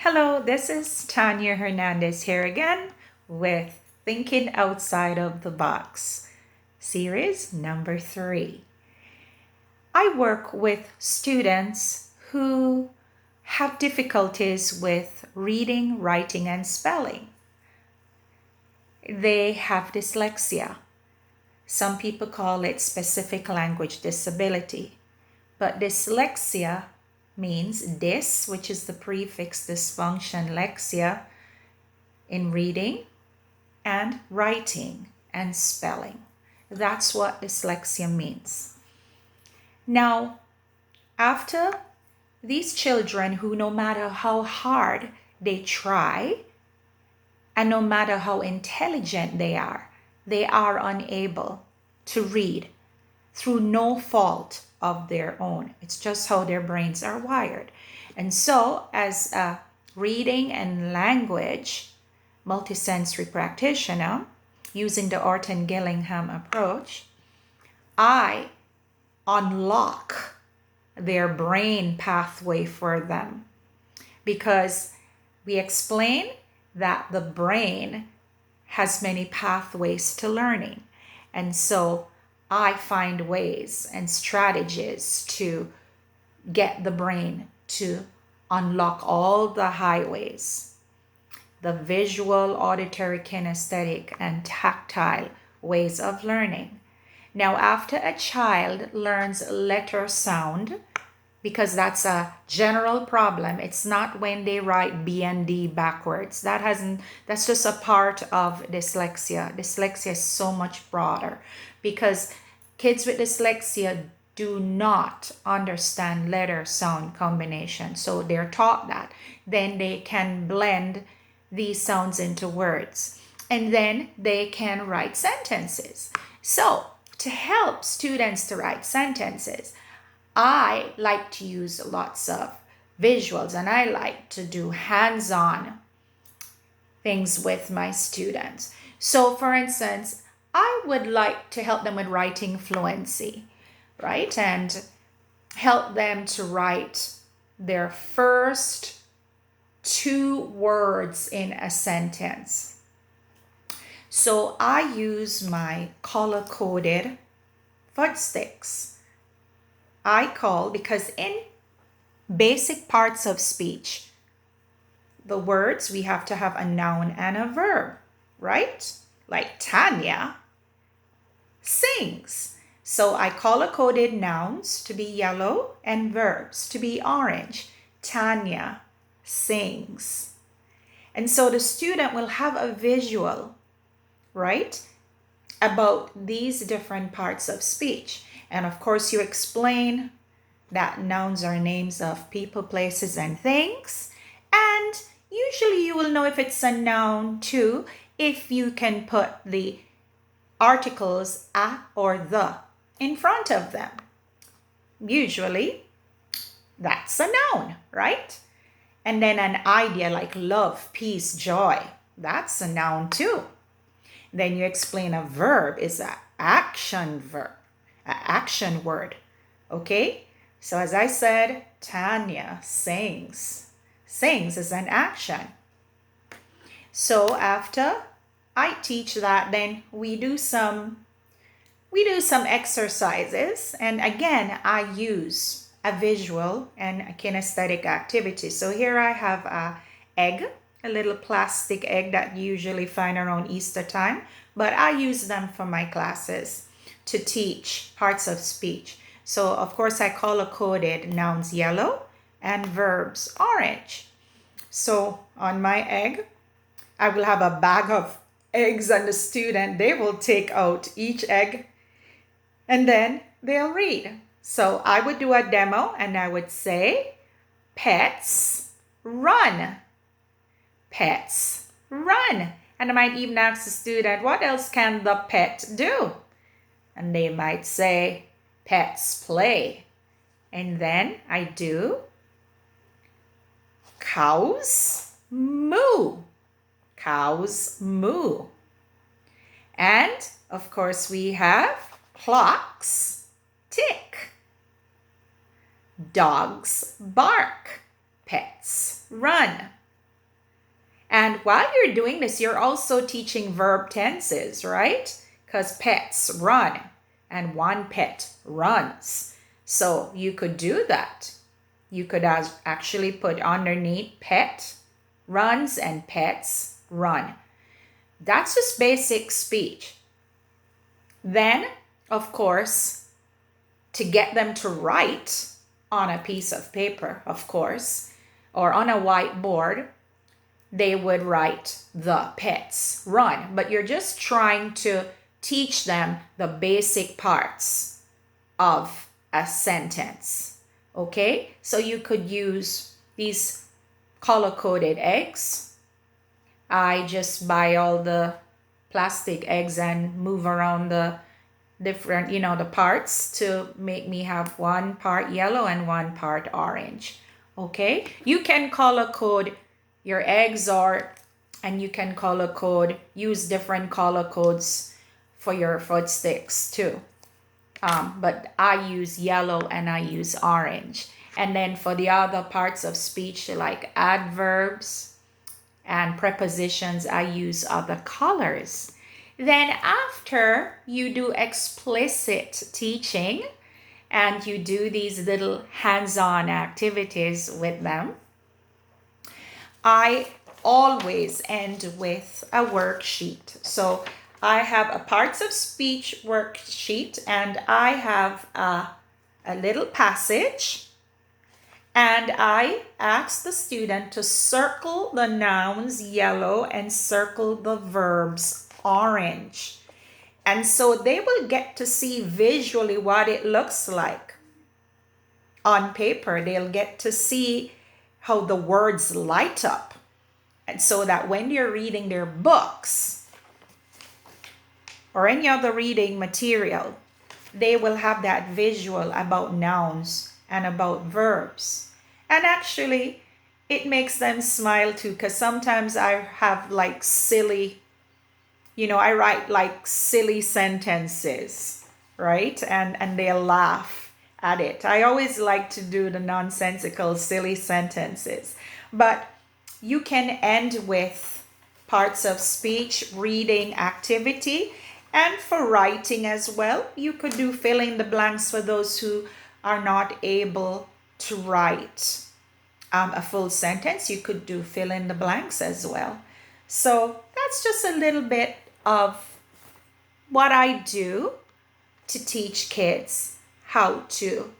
Hello, this is Tanya Hernandez here again with Thinking Outside of the Box, series number 3. I work with students who have difficulties with reading, writing, and spelling. They have dyslexia. Some people call it specific language disability, but dyslexia means dys, which is the prefix dysfunction lexia, in reading and writing and spelling. That's what dyslexia means. Now, after these children who, no matter how hard they try and no matter how intelligent they are unable to read through no fault of their own. It's just how their brains are wired. And so, as a reading and language multisensory practitioner, using the Orton-Gillingham approach, I unlock their brain pathway for them, because we explain that the brain has many pathways to learning. And so I find ways and strategies to get the brain to unlock all the highways, the visual, auditory, kinesthetic, and tactile ways of learning. Now, after a child learns letter sound, because that's a general problem, it's not when they write B and D backwards. That's just a part of dyslexia. Dyslexia is so much broader, because kids with dyslexia do not understand letter sound combination. So they're taught that. Then they can blend these sounds into words, and then they can write sentences. So to help students to write sentences, I like to use lots of visuals, and I like to do hands-on things with my students. So for instance, I would like to help them with writing fluency, right? And help them to write their first 2 words in a sentence. So I use my color-coded footsticks. Because in basic parts of speech, the words, we have to have a noun and a verb, right? Like Tanya sings. So I color-coded nouns to be yellow and verbs to be orange. Tanya sings. And so the student will have a visual, right, about these different parts of speech. And of course, you explain that nouns are names of people, places, and things. And usually you will know if it's a noun too, if you can put the articles a or the in front of them. Usually that's a noun, right? And then an idea like love, peace, joy, that's a noun too. Then you explain a verb is an action verb, an action word. Okay? So as I said, Tanya sings. Sings is an action. So after I teach that, then we do some exercises, and again I use a visual and a kinesthetic activity. So here I have a egg, a little plastic egg that you usually find around Easter time, but I use them for my classes to teach parts of speech. So of course I color-coded nouns yellow and verbs orange. So on my egg, I will have a bag of eggs, and the student, they will take out each egg and then they'll read. So I would do a demo and I would say, pets run. Pets run. And I might even ask the student, what else can the pet do? And they might say, pets play. And then I do cows moo. Cows moo. And of course we have clocks tick. Dogs bark. Pets run. And while you're doing this, you're also teaching verb tenses, right? Because pets run and one pet runs. So you could do that. You could actually put underneath pet runs and pets run. That's just basic speech. Then, of course, to get them to write on a piece of paper, of course, or on a whiteboard, they would write the pets run. But you're just trying to teach them the basic parts of a sentence. Okay? So you could use these color-coded eggs. I just buy all the plastic eggs and move around the different, the parts to make me have one part yellow and one part orange. Okay? You can color code your eggs, and you can color code, use different color codes for your footsticks too. But I use yellow and I use orange. And then for the other parts of speech like adverbs and prepositions, I use other colors. Then after you do explicit teaching and you do these little hands-on activities with them, I always end with a worksheet. So I have a parts of speech worksheet, and I have a little passage, and I ask the student to circle the nouns yellow and circle the verbs orange. And so they will get to see visually what it looks like on paper. They'll get to see how the words light up. And so that when you're reading their books or any other reading material, they will have that visual about nouns and about verbs. And actually, it makes them smile too, because sometimes I have like silly, I write like silly sentences, right? And they'll laugh at it. I always like to do the nonsensical, silly sentences. But you can end with parts of speech, reading activity, and for writing as well. You could do fill in the blanks for those who are not able to write a full sentence. You could do fill in the blanks as well. So that's just a little bit of what I do to teach kids how to